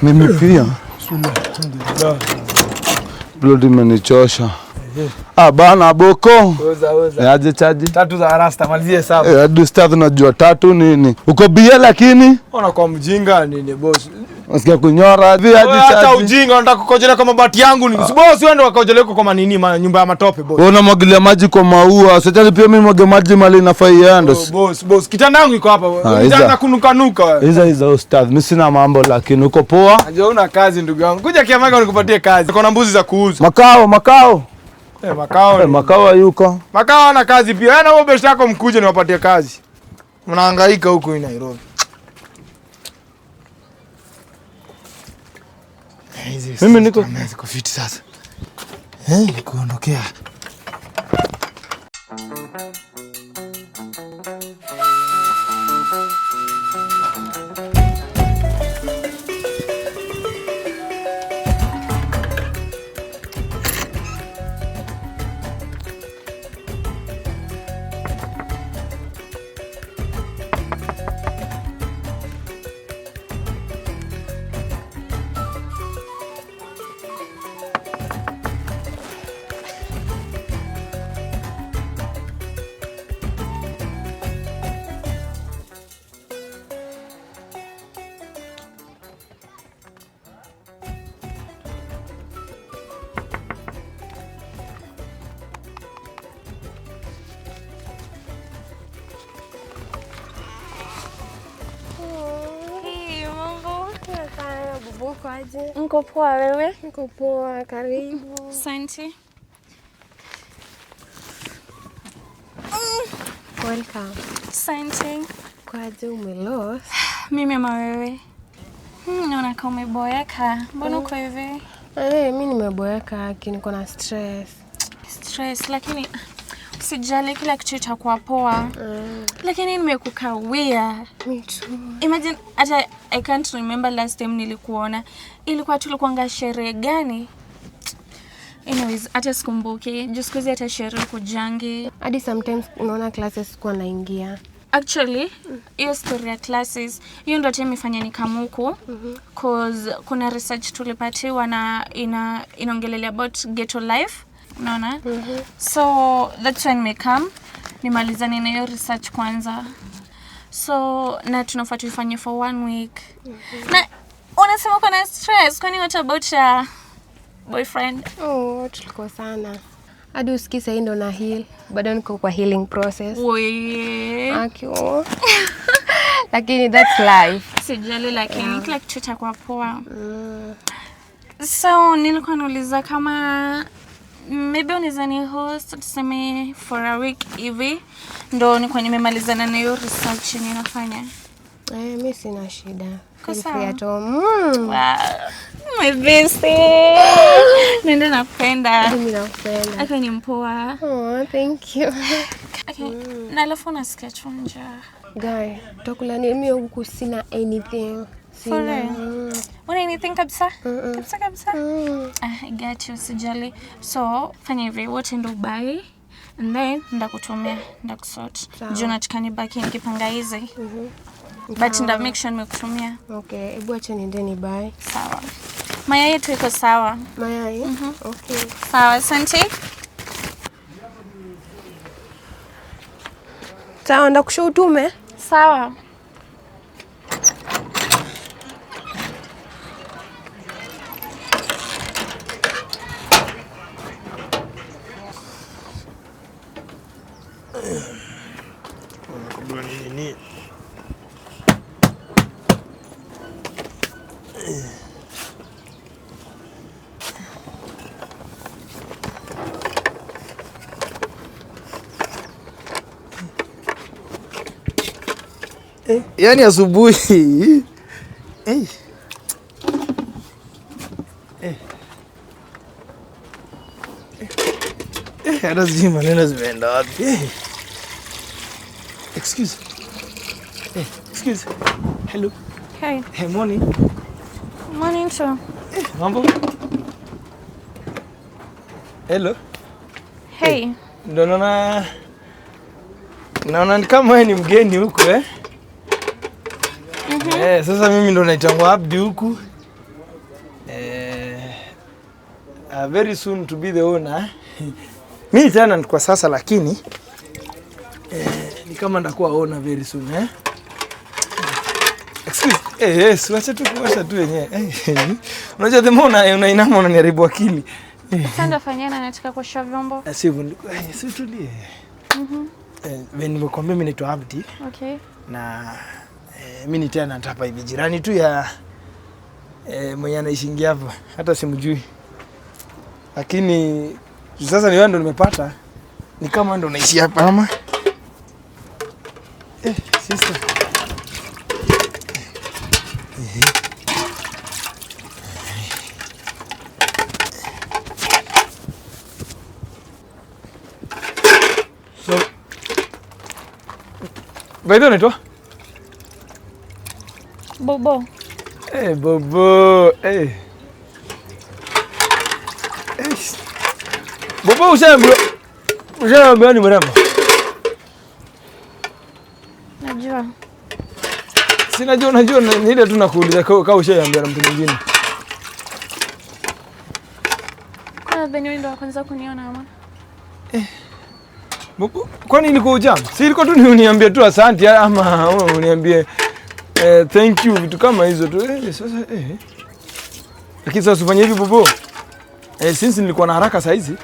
Mimi pia. Blood imenichosha. Bana boko. Oza. Aje chaji? 3 za rasta malizie saba. Hadi start unajua 3 nini? Uko bia lakini? Ona kwa mjinga nini boss? Unasikia kunyora hadi chaji. Hata ujinga unataka kukojelea kwa mabati yangu ni. Boss wewe ndio ukojelea kwa manini nyumba ya matope boss. Wewe unamwagilia maji kwa maua. Sasa pia mimi mwage maji mali nafaa iende. Boss kitanda yangu iko hapa. Kitanda kunuka wewe. Hizo ustadh. Mimi sina mambo lakini uko poa? Aje una kazi ndugu yangu. Kuja Kiamaga nikupatie kazi. Kuna mbuzi za kuuza. Makao. Makao yuko. Makao ana kazi pia. Wewe na wewe besti yako mkuje niwapatie kazi. Mnahangaika huko in Nairobi. Mimi niko fit sasa. Nikuondokea. Niko poa wewe? Niko poa, karibu. Asante. Welcome. Asante. Kwaje umelost? Mimi ama wewe? Naona kama umeboeka. Mbona uko hivi? Mimi nimeboeka lakini niko na stress. Stress lakini usijali kila kitu kitakuwa poa. Lakini nimekukawia. Me too. Imagine hata I can't remember last time nilikuona. Ilikuwa tulikuanga sherehe gani? Anyways, hata sikumbuki. Just cause hata sherehe kujangi. Hadi sometimes unaona classes kwa naingia. Actually, hiyo story ya classes, hiyo ndio time imefanya nikamuku. Cause kuna research tulipatiwa na inaongelelea about ghetto life. Unaona? So that's when me come nimalizane na hiyo research kwanza. So na tunafaa tufanye for 1 week. Na unasema kuna stress, kwani what about your boyfriend? Tulikuwa sana. Hadi usikisa hii ndo na heal. Bado niko kwa healing process. Akio. Lakini that's life. Sijali lakini kila kitu kitakuwa poa. So nilikuwa nauliza kama maybe unaweza ni host tuseme for a week hivi ndo nilikuwa nimemalizana na hiyo research ninafanya. Mimi sina shida. Sawa. Wow. My bestie. Nenda nakupenda. Mimi nakupenda. Aka ni mpoa. Thank you. Okay. Na alafu nasikia chonja. Guy, tutakula nini? Mimi huku sina anything. Sina. Una anything kabisa? Kabisa. I got you, sijali. So, fanya hivi, wote ndo buy and then ndakutumia, ndakusort. Juu nataka nibaki nikipanga hizi. But nda make sure nimekutumia. Okay, hebu acha niende ni buy. Sawa. Mayai yetu iko sawa. Mayai? Okay. Sawa, asante. Sawa, ndakushutume. Sawa. Yaani asubuhi. Hata sijui maneno zimeenda wapi. Excuse. Excuse. Hello. Hey. Hey, morning. Morning too. Mambo? Hello. Hey. Ndo naona ni kama wewe ni mgeni huku . Sasa mimi ndo naitangwa Abdi huku. very soon to be the owner. Mimi tena kwa sasa lakini ni kama ndakuwa owner very soon Excuse. Yes, wacha tu wenyewe. Unajua the more unainama unaniharibu akili. Sasa fanyana nataka kuosha vyombo. Si tulie. When nimekwambia mimi naitwa Abdi. Okay. Na mimi tena natapa hivi jirani tu ya mwenye anaishingia hapa. Hata simjui. Lakini sasa ni wewe ndo nimepata. Ni kama ndo unaishi hapa ama? Sister. So, Baido unaitwa? Bobo. Bobo. Bobo ushaambiwa ni mrembo? Najua. Sinajua ni ile tu nakuuliza kama ushaambiwa na mtu mwingine. Kwa nini ndio kwanza kuniona ama? Bobo, kwani ilikuwa ujambo? Si ilikuwa tu uniambie tu asante ama uniambie thank you vitu kama hizo tu. Sasa Lakini sasa usifanye hivi Bobo. Since nilikuwa na haraka saa hizi,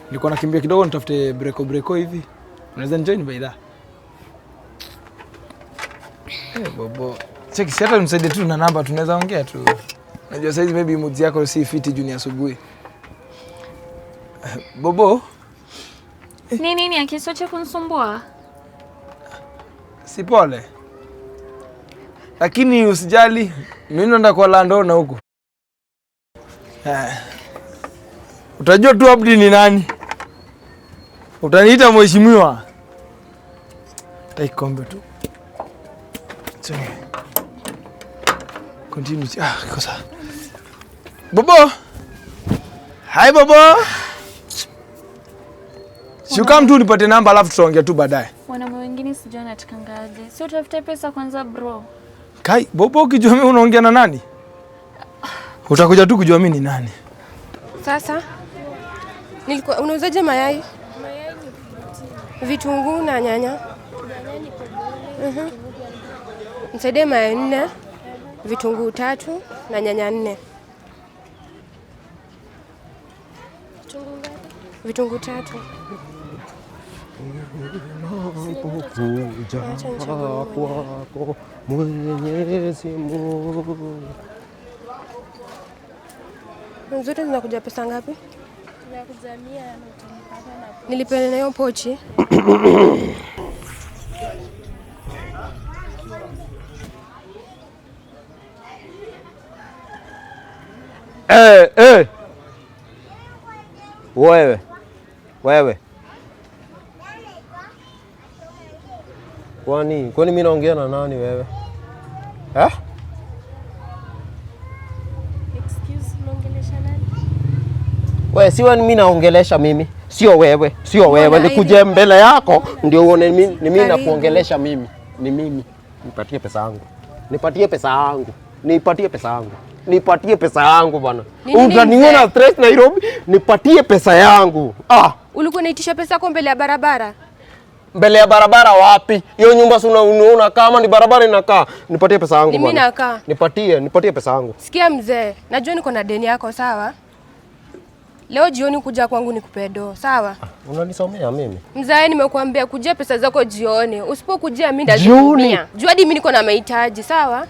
nilikuwa nakimbia kidogo nitafute breko hivi. Unaweza join by that? Bobo. Cheki si hata unisaidie tu na namba tunaweza ongea tu. Najua saa hizi maybe mood yako si fit juni asubuhi. Bobo. Nini akisoche kunisumbua? Si pole. Lakini usijali, mimi naenda kwa landowner huko. Utajua tu Abdi ni nani. Utaniita mheshimiwa. Taikombe tu. Continue. Kosa. Bobo. Hi Bobo. Shuka mtu nipate namba alafu tutaongea tu baadaye. Wanaume wengine sijui anatikangaje. Si utafute pesa kwanza bro. Kai, Bobo ukijua mimi unaongea na nani? Utakuja tu kujua mimi ni nani. Sasa nilikuwa unauzaje mayai? Mayai ni Vitunguu na nyanya. Nisaidie mayai 4, vitunguu 3 na nyanya 4. Vitunguu 3. Kwako Mwenyezi Mungu. Zote zinakuja pesa ngapi? tunakuja 100 na utanipata na Nilipe na hiyo pochi. Wewe. Kwani mimi naongea na nani wewe? excuse unaongelesha nani? Wewe si wewe mimi naongelesha mimi. Sio wewe. Nikuje mbele yako ndio uone mimi nakuongelesha mimi. Ni mimi. Nipatie pesa yangu bwana. Utaniona stress Nairobi, nipatie pesa yangu. Ulikuwa unaitisha pesa yako mbele ya barabara? Mbele ya barabara wapi? Hiyo nyumba si unaona kama ni barabara inakaa. Nipatie pesa yangu bwana. Mimi nakaa. Nipatie pesa yangu. Sikia mzee, najua niko na deni yako sawa? Leo jioni kuja kwangu nikupe do, sawa? Unanisomea mimi? Mzee, nimekuambia kujia pesa zako jioni. Usipokujia mimi ndazitumia. Jua hadi mimi niko na mahitaji, sawa?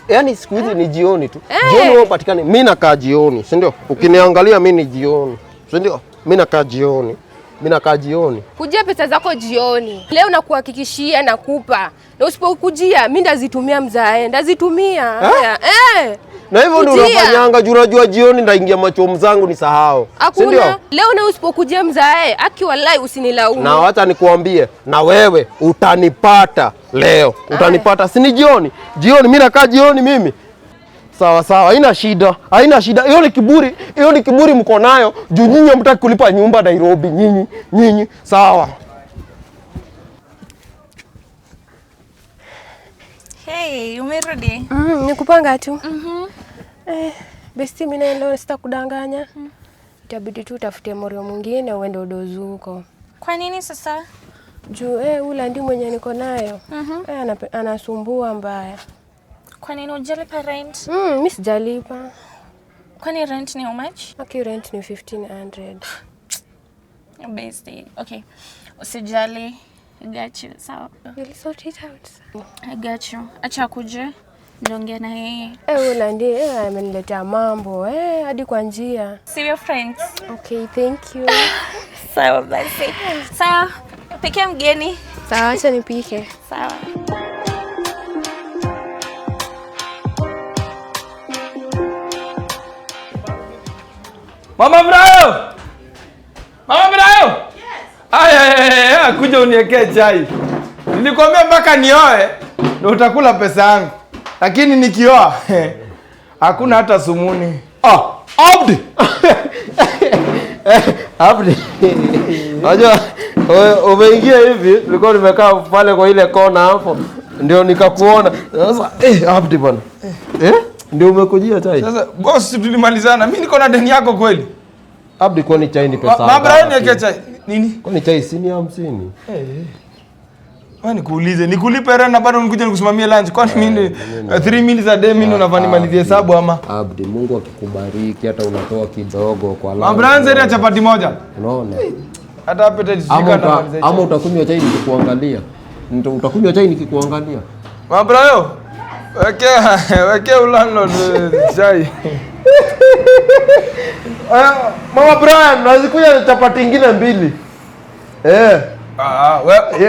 Yaani siku hizi ni jioni tu. Jioni wewe upatikane. Mimi nakaa jioni, si ndio? Ukiniangalia mimi ni jioni. Si ndio? Mimi nakaa jioni. Kujia pesa zako jioni. Leo nakuhakikishia nakupa. Na usipokujia mimi ndazitumia mzee. Ndazitumia. Na hivyo ndio unafanyanga unajua jioni ndaingia machomo zangu ni sahau. Si ndio? Leo na usipokujia mzee, wallahi usinilaumu. Na wacha nikuambie, na wewe utanipata leo. Utanipata si ni jioni. Jioni mimi nakaa jioni mimi. Sawa, haina shida. Hiyo ni kiburi mko nayo. Juu nyinyi hamtaki kulipa nyumba Nairobi nyinyi. Sawa. Hey, umerudi? Nikupanga tu. Besti mimi leo sitakudanganya. Itabidi tu utafute morio mwingine uende udozuko. Kwa nini sasa? Juu ule ndi mwenye niko nayo. Anasumbua mbaya. Kwa nini hujalipa rent? Mimi sijalipa. Kwani rent ni how much? Okay, rent ni 1500. Basically. Okay. Usijali. I got you. Sawa. You'll sort it out. I got you. Acha kuje. Ndongea na yeye. Ule ndi ameniletea mambo hadi kwa njia. See your friends. Okay, thank you. Sawa basi. Sawa. Pike mgeni. Sawa, acha nipike. Sawa. Mama Brayo! Mama Brayo! Yes. Kuja uniwekee chai. Nilikwambia mpaka nioe ndio utakula pesa yangu. Lakini nikioa hakuna hata sumuni. Abdi. Abdi. Unajua umeingia hivi, nilikuwa nimekaa pale kwa ile kona hapo. Ndio nikakuona. Sasa Abdi bwana. Ndio umekujia chai. Sasa boss tulimalizana. Mimi niko na deni yako kweli. Abdi kwani chai ni pesa? Mama Brayo niwekee chai. Nini? Kwani chai si ni 50? Wewe nikuulize, nikulipe rent na bado nikuja nikusimamie lunch. Kwani mimi 3 minutes a day mimi ndo nafanya hesabu ama? Abdi, Mungu akikubariki hata unatoa kidogo kwa Allah. Mama Brayo nzeri ya chapati moja. Unaona? Hata appetite sika na maliza. Ama utakunywa chai nikikuangalia. Utakunywa chai nikikuangalia. Mama Brayo, weke landlord chai. Mama Brayo, nazikuja chapati nyingine 2.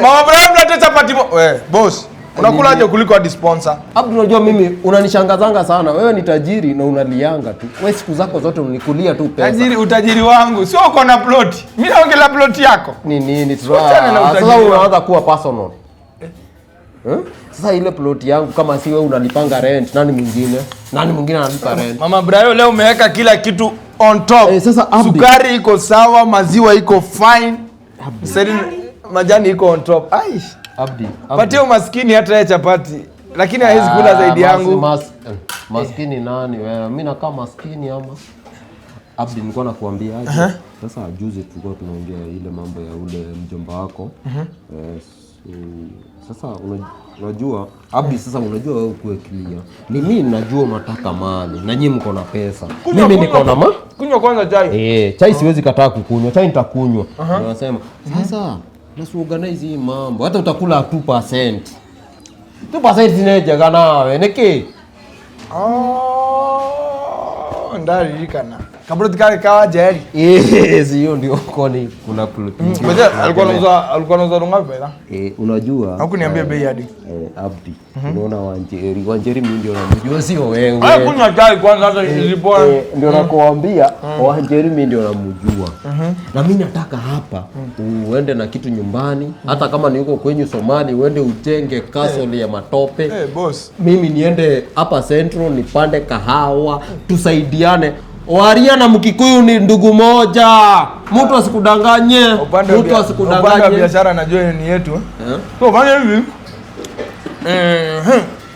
Mama Brayo mlete chapati boss. Unakulaje kuliko hadi sponsor? Abdu, unajua mimi unanishangazanga sana. Wewe ni tajiri na unalianga tu. Wewe siku zako zote unikulia tu pesa. Tajiri, utajiri wangu. Sio uko na plot. Mimi naongelea plot yako. Nini? Sasa unaanza kuwa personal. Sasa ile plot yangu kama si wewe unalipanga rent, nani mwingine? Nani mwingine analipa rent? Mama Brayo leo umeweka kila kitu on top. Sasa Abdi, sukari iko sawa, maziwa iko fine. Majani iko on top. Aish. Abdi. Patia umaskini hata ya chapati. Lakini hawezi kula zaidi yangu. Maskini nani wewe? Mimi nakaa maskini ama? Abdi, nilikuwa nakuambia aje. Sasa juzi tulikuwa tunaongea ile mambo ya ule mjomba wako. Sasa unajua Abdi, sasa unajua wewe kuekilia. Ni mimi najua unataka mali na nyinyi mko na pesa. Mimi niko na kunywa kwanza chai. Chai siwezi kataa kukunywa. Chai nitakunywa. Unasema sasa let's organize hii mambo. Hata utakula 2%. 2% zinaje nawe niki? Ndari likana. Kabla tukale kawa jeri. Hiyo ndio koni kuna plot. Alikuwa anauza ngapi bela? Unajua? Hakuniambia bei hadi. Abdi. Unaona Wanjeri mimi ndio namjua sio wewe. Kunywa chai kwanza hata ilipoa. Ndio nakuambia Wanjeri mimi ndio namjua. Na mimi nataka hapa uende na kitu nyumbani, hata kama ni huko kwenye Somali uende utenge castle ya matope. Boss. Mimi niende hapa Central nipande kahawa, tusaidiane. Waria na Mkikuyu ni ndugu moja. Mtu asikudanganye. Mtu asikudanganye. Upande wa biashara najua ni yetu. So fanya hivi.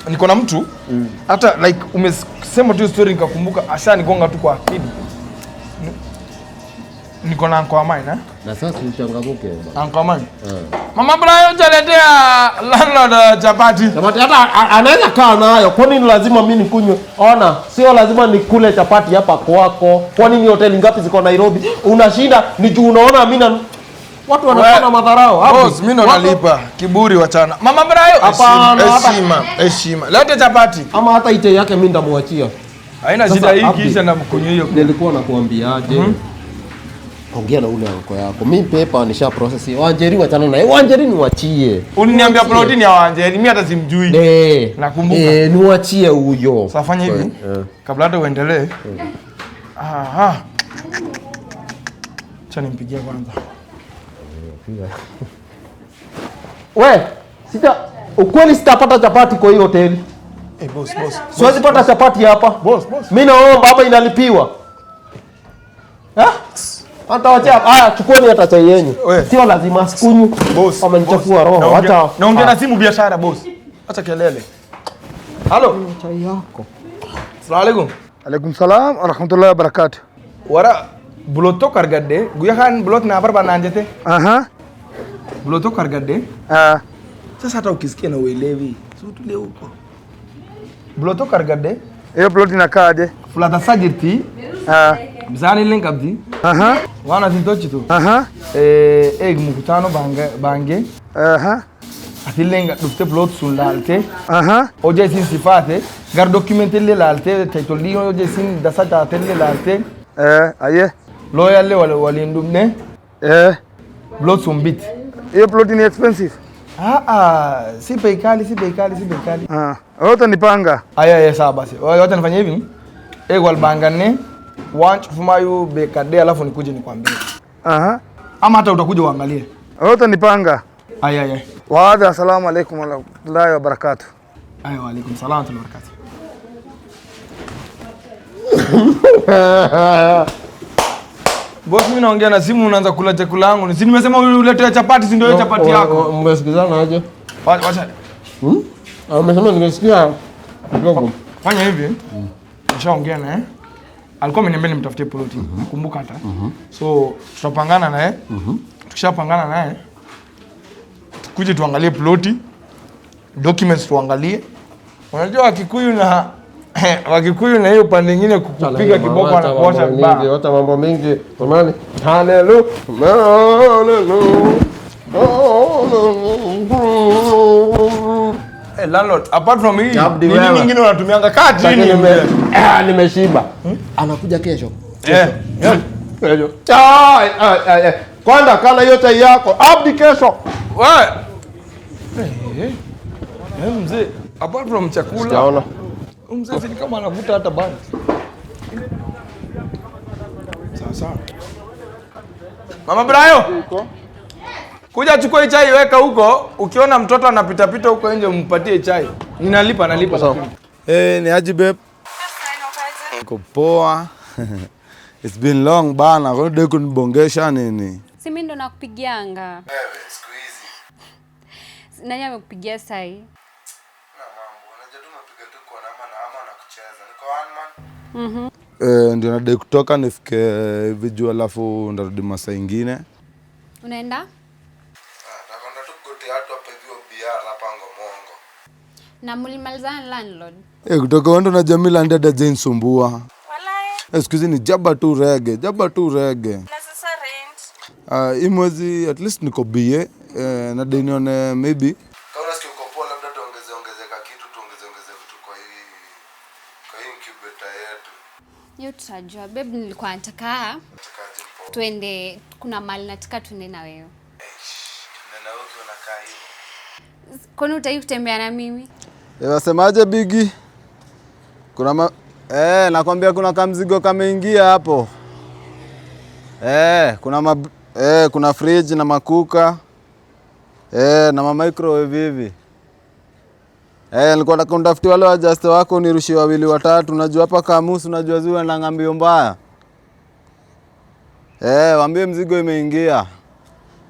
Niko na mtu hata like umesema tu story nikakumbuka ashanigonga tu kwa akili. Niko na Uncle Amani na sasa uchangamuke Uncle Amani. Mama Brayo jaletea landlord chapati. Chapati hata anaweza kaa nayo. Kwa nini lazima mimi nikunywe? Ona, sio lazima nikule chapati hapa kwako. Kwa nini hoteli ngapi ziko Nairobi? Unashinda ni juu unaona mimi na watu wanafanya madharau hapo. Boss, mimi ndo nalipa. Kiburi wachana. Mama Brayo, heshima. Lete chapati. Ama hata ite yake mimi ndamwachia. Haina shida hii kisha na mkunywa hiyo. Nilikuwa nakuambiaje? Ongea na ule anko yako. Mimi paper nisha process. Wanjeri wachana naye. Wanjeri niwachie. Uliniambia protein ya Wanjeri, mimi hata simjui. Nakumbuka. Niwachie huyo. Sasa fanya hivi. Kabla hata uendelee. Acha nimpigie kwanza. Ukweli sitapata chapati kwa hiyo hoteli. Boss. Siwezi pata chapati hapa. Boss. Mimi naomba hapa inalipiwa. Hata wacha chukueni hata chai yenu. Sio lazima sikunyu. Boss. Amenichafua roho. Hata naongea na simu biashara boss. Acha kelele. Halo. Chai yako. Asalamu alaykum. Alaikum salam wa rahmatullahi wa barakatuh. Buloto kargadde guya kan bulot na barba na njete. Buloto kargadde. Sasa hata ukisikia na uelewi. Si utulie huko. Buloto kargadde. Hiyo plot inakaaje? Fulata sajirti. Mzani linkabdi. Wana tintochitu. Eg mukutano bange. Atilenga dufte plot sun lalte. Oje sin sifate. Gar documente le lalte. Title oje sin dasata telle lalte. Aye. Loyal le walindumne. Plot sun bit. Hiyo plot ni expensive. Si bei kali. Wewe utanipanga. Aya sawa basi. Wacha nifanye hivi. Wal bangane. Wanch fumayu bekade alafu nikuje nikwambie. Ama hata utakuja uangalie. Wewe utanipanga. Aya. Wa hadha, assalamu alaykum wa rahmatullahi wa barakatuh. Wa alaykum salaam wa barakatuh. Boss, mimi naongea na simu unaanza kula chakula yangu. Si nimesema ulete chapati, si ndio hiyo chapati yako? Mmesikizana aje? Wacha. Umesema nimesikia kidogo. Fanya hivi. Nishaongea naye. Alikuwa ameniambia nimtafutie ploti. Kumbuka hata. So, tutapangana naye. Tukishapangana naye, tukuje tuangalie ploti. Documents tuangalie. Unajua Wakikuyu na hiyo pande nyingine kukupiga kiboko anakuosha vibaya. Hata mambo mengi. Tamani. Hallelujah. Landlord, apart from hii, nini nyingine unatumianga kati nini? Nimeshiba. Anakuja kesho. Kesho. Kwanza kala hiyo chai yako. Abdi kesho. Wewe. Mzee, apart from chakula. Sijaona. Mzee si kama anavuta hata bani. Sawa. Mama Brayo. Kuja chukua chai weka huko. Ukiona mtoto anapita huko nje umpatie chai. Nalipa. Ni aje babe? Niko poa. It's been long bana. Kwa nini kunibongesha nini? Si mimi ndo nakupigianga. Wewe siku hizi. Nani amekupigia sai? Na mambo. Unajua tunapiga tu kwa ama na kucheza. Niko one man. Ndio nadai kutoka nifike vijua alafu ndarudi masaa ingine. Unaenda? Nakwenda tu kugotea watu hapa hivyo BR hapa Ngomongo. Na mlimalizana landlord? Kutoka wando na Jamila ndada Jane sumbua. Walai. Siku hizi ni jaba tu rege. Na sasa rent? Hii mwezi at least niko BA. Na dai nione maybe. Kama unasikia uko poa labda tuongezeka kitu tuongeze vitu kwa hii incubator yetu. Hiyo tutajua. Babe, nilikuwa nataka twende, kuna mahali nataka tuende na wewe. Na wewe unakaa hivi. Kwani utaki kutembea na mimi? Wasemaje Bigi? Nakwambia kuna kamzigo kameingia hapo. Kuna fridge na makuka. Na microwave hivi. Nilikuwa nataka unitafutie wale wajaste wako nirushie 2 3. Unajua hapa Kamusi unajua ziwe na ngambio mbaya. Waambie mzigo imeingia.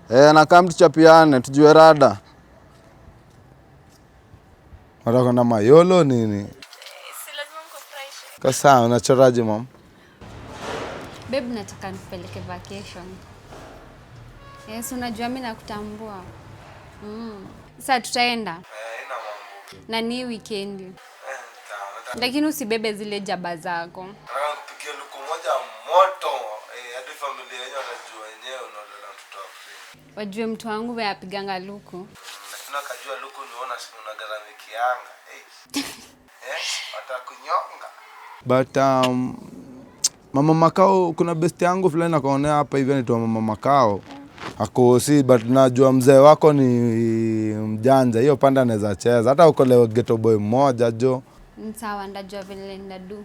Na kama tuchapiane tujue rada. Nataka na mayolo nini? Si lazima mkufurahishe. Kasa unachoraje mom? Babe, nataka nipeleke vacation. Yes, unajua mimi nakutambua. Sasa tutaenda. Ina mambo. Na ni weekend. Lakini usibebe zile jaba zako. Nataka kupikia luku moja moto. Hadi familia yenyewe watajua wenyewe unaolela mtoto wako. Wajue mtu wangu wewe apiganga luku. Lakini akajua luku niona unagaramiki watakunyonga. But Mama Makao, kuna best yangu fulani akaonea hapa hivi anaitwa Mama Makao. Ako but najua mzee wako ni mjanja. Hiyo panda anaweza cheza. Hata uko leo ghetto boy mmoja jo. Sawa, ndajua vile ndadu.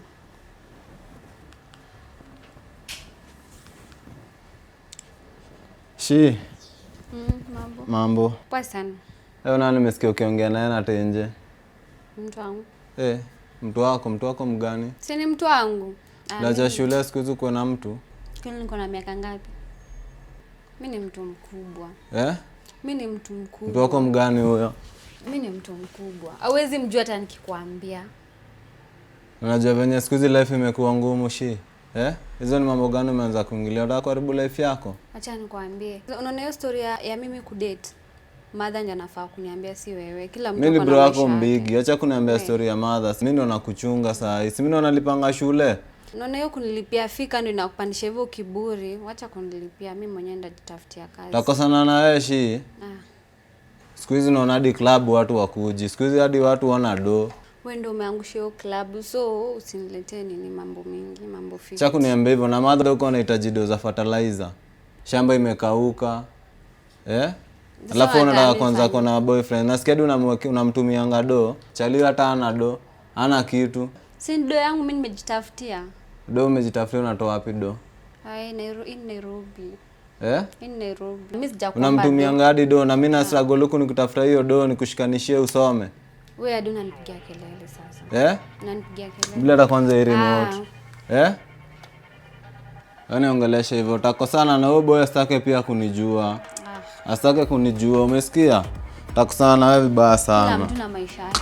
Shi. Mambo. Poa sana. Leo nani nimesikia ukiongea naye na tenje? Mtu wangu. Mtu wako mgani? Si ni mtu wangu. Lacha shule siku hizi kuwa na mtu? Kwani niko na miaka ngapi? Mimi ni mtu mkubwa. Mimi ni mtu mkubwa. Mtu wako mgani huyo? Mimi ni mtu mkubwa. Hauwezi mjua hata nikikwambia. Unajua venye siku hizi life imekuwa ngumu Shi. Hizo ni mambo gani umeanza kuingilia? Unataka kuharibu life yako? Acha nikwambie. Unaona hiyo story ya mimi kudate. Mother ndiye anafaa kuniambia si wewe. Kila mtu mimi bro wako mbigi. Acha kuniambia story ya mother. Mimi ndo nakuchunga saa hii. Mimi ndo nalipanga shule. Unaona hiyo kunilipia fika ndio inakupandisha hivyo kiburi. Acha kunilipia, mimi mwenyewe ndajitafutia kazi. Takosana na wewe shi. Siku hizi naona hadi club watu wakuji. Siku hizi hadi watu wana do. Wewe ndio umeangusha hiyo club, so usiniletee nini mambo mingi, mambo fiki. Acha kuniambia hivyo, na mother uko anahitaji do za fertilizer. Shamba imekauka. Alafu unataka kwanza kuna boyfriend. Nasikia unamtumianga do. Chali hata ana do. Hana kitu. Si do yangu mimi nimejitafutia. Do umejitafutia, unatoa wapi do? Hai, Nairobi. In Nairobi. Mimi sijakuomba. Unamtumianga hadi do, na mimi na struggle huku nikutafuta hiyo do nikushikanishie usome. Wewe hadi unanipigia kelele sasa. Unanipigia kelele. Bila hata kwanza remote. Yaani ongelesha hivyo, utakosana na wewe boy, asitake pia kunijua. Asitake kunijua, umesikia? Utakosana na wewe vibaya sana. Kila mtu na maisha yake.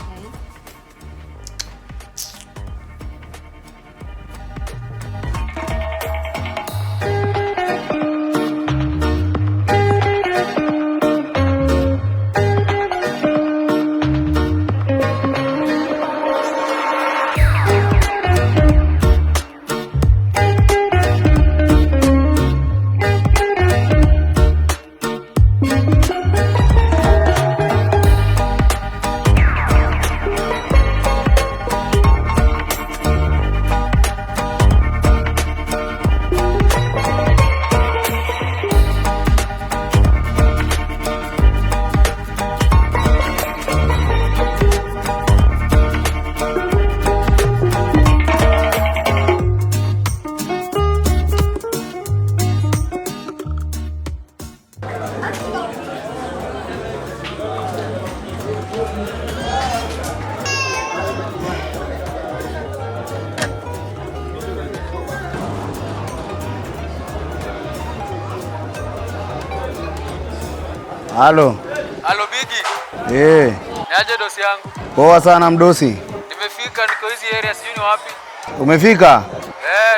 Halo. Halo Bigi. Niaje dosi yangu? Poa sana mdosi. Nimefika, niko hizi area, sijui ni wapi. Umefika?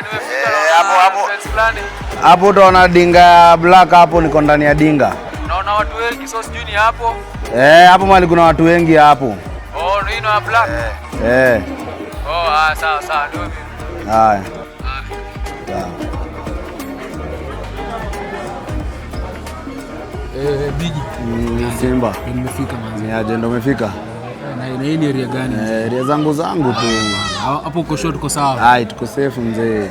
Nimefika hapo. Hapo utaona dinga black hapo, niko ndani ya dinga. Naona watu wengi, so sijui ni hapo. Hapo mali kuna watu wengi hapo. Ni ino ya black. Sawa, ndio mimi. Haya. Bigi. Simba. Nimefika manzi. Niaje ndo umefika? Na hii ni area gani? Area zangu tu. Hapo uko short, tuko sawa. Tuko safe mzee.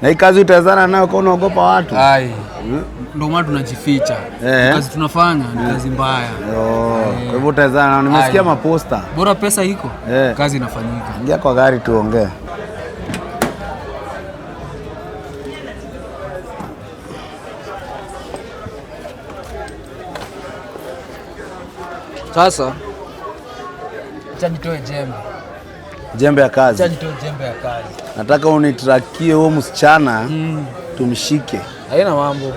Na hii kazi utawezana nayo kwa unaogopa watu? Ndio maana tunajificha. Kazi tunafanya ni kazi mbaya. Kwa hivyo utawezana nayo. Nimesikia maposta. Bora pesa iko, kazi inafanyika. Ingia kwa gari tuongee. Sasa acha nitoe jembe ya kazi. Nataka unitrakie huo msichana tumshike. Haina mambo.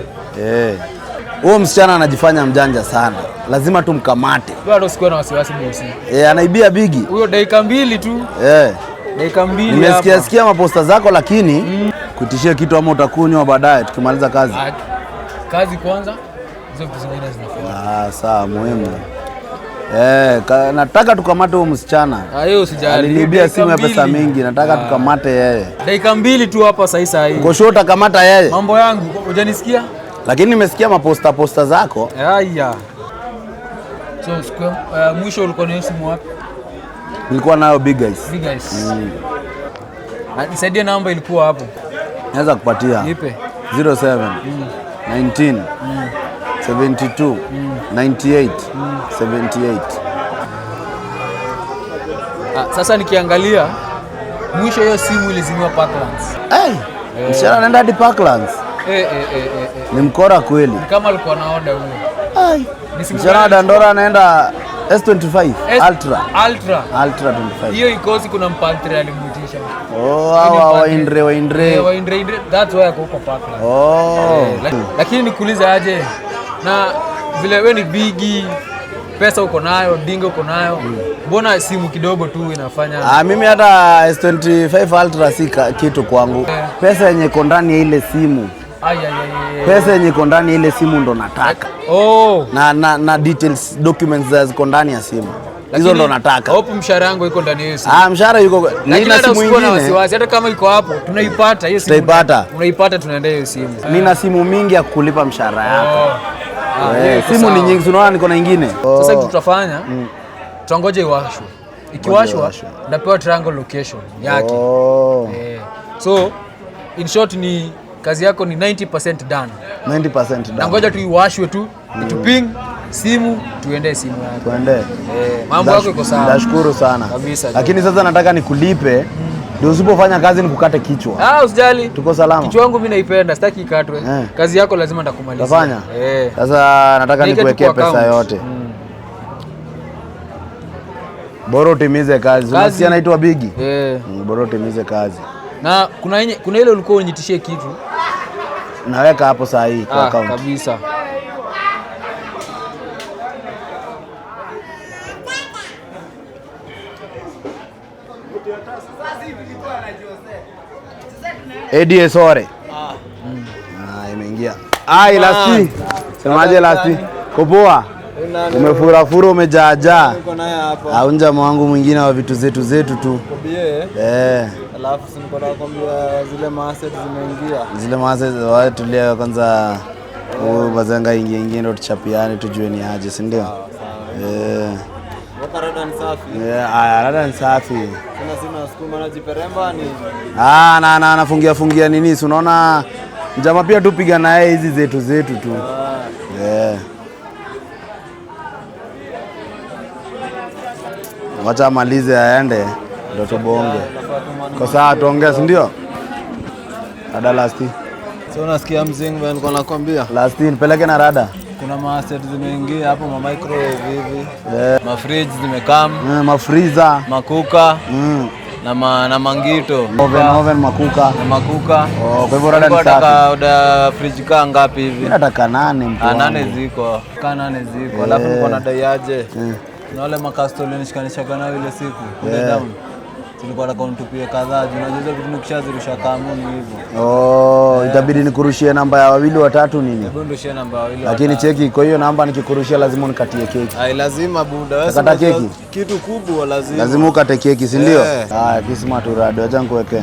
Huo msichana anajifanya mjanja sana. Lazima tumkamate. Bado sikuwa na wasiwasi bosi. Anaibia Bigi. Huyo dakika 2 tu. Dakika 2 hapa. Nimesikia maposta zako lakini kutishia kitu ama utakunywa baadaye tukimaliza kazi. Kazi kwanza, hizo vitu zingine zinafuata. Sawa, muhimu. Nataka tukamate huyo msichana. Hiyo usijali. Aliniibia simu ya pesa mingi, nataka tukamate yeye. Dakika 2 tu hapa sasa hivi. Kosho utakamata yeye. Mambo yangu, hujanisikia? Lakini nimesikia maposta zako. So, mwisho ulikuwa na simu wapi? Nilikuwa nayo Big Guys. Nisaidie namba ilikuwa hapo. Naweza kupatia. Nipe. 07 19 72 98 78. Sasa nikiangalia mwisho hiyo simu ilizimiwa Parklands. Msichana anaenda hadi Parklands. Ni mkora kweli. Ni kama alikuwa na order huyo. Msichana Dandora anaenda S25 Ultra 25. Hiyo ikosi kuna mpantri alimuitisha. Waindre. That's why ako huko Parklands. Lakini nikuuliza aje, na vile wewe ni Bigi, pesa uko nayo, dingo uko nayo. Mbona simu kidogo tu inafanya? Mimi hata S25 Ultra si kitu kwangu. Pesa yenye iko ndani ya ile simu. Pesa yenye iko ndani ya ile simu ndo nataka. Na details, documents ziko ndani ya simu. Hizo ndo nataka. Hapo mshahara wangu iko ndani ya hiyo simu. Mshahara yuko nina simu nyingine. Hata kama iko hapo, tunaipata hiyo simu. Tunaipata tunaendea hiyo simu. Nina simu mingi ya kulipa mshahara yako. Simu ni nyingi, unaona niko na nyingine. Sasa kitu tutafanya, tutangoja iwashwe. Ikiwashwa, ndapewa triangle location yake. So in short ni kazi yako ni 90% done. 90% done. Na ngoja tu iwashwe tu, ituping simu tuende simu yako. Tuende. Mambo yako iko sawa. Nashukuru sana. Kabisa. Lakini sasa nataka nikulipe. Ndio usipofanya kazi nikukate kichwa. Usijali. Tuko salama. Kichwa wangu mimi naipenda, sitaki ikatwe. Kazi yako lazima nitakumalizia. Utafanya? Sasa nataka nikuwekee pesa yote. Bora utimize kazi. Unasikia naitwa Bigi? Bora utimize kazi. Na kuna ile ulikuwa unitishie kitu. Naweka hapo saa hii kwa account. Kabisa. ADS ore. Imeingia. Lasti. Semaje Lasti? Kopoa. Umefura umejaa. Aunja mwangu mwingine wa vitu zetu tu. Alafu niko nakwambia zile maaset zimeingia. Zile maaset watu tulia kwanza bazanga ingie ndo tuchapiane tujue ni aje, si ndio? Rada ni safi. Rada ni safi. Sina sukuma na jiperemba ni. Nafungia nini? Si unaona jamaa pia tupiga naye hizi zetu tu. Wacha malize aende ndo tubonge. Kwa saa tuongea, si ndio? Rada Lasti. So unasikia mzingi bwana, niko nakwambia. Lasti nipeleke na rada. Kuna maaset zimeingia hapo, ma microwave hivi. Ma fridge zimekam. Ma freezer, makuka. Na mangito. Oven makuka. Na makuka. Kwa hivyo rada ni safi. Nataka fridge kaa ngapi hivi? Mimi nataka 8 mtu. 8 ziko. Kaa 8 ziko. Alafu niko na dai aje. Na wale makastoli nishikanishaga nao ile siku. Kule down. Tulikuwa tunatupia kadhaa. Unajua vitu nikishazirusha kamuni hivyo. Itabidi nikurushie namba ya 2 3 nini? Hebu ndushie namba 2 3. Lakini cheki, kwa hiyo namba nikikurushia lazima unikatie keki. Lazima buda. Wewe kata keki. Kitu kubwa lazima. Lazima ukate keki, si ndio? Kisma tu rado, acha nikuwekee.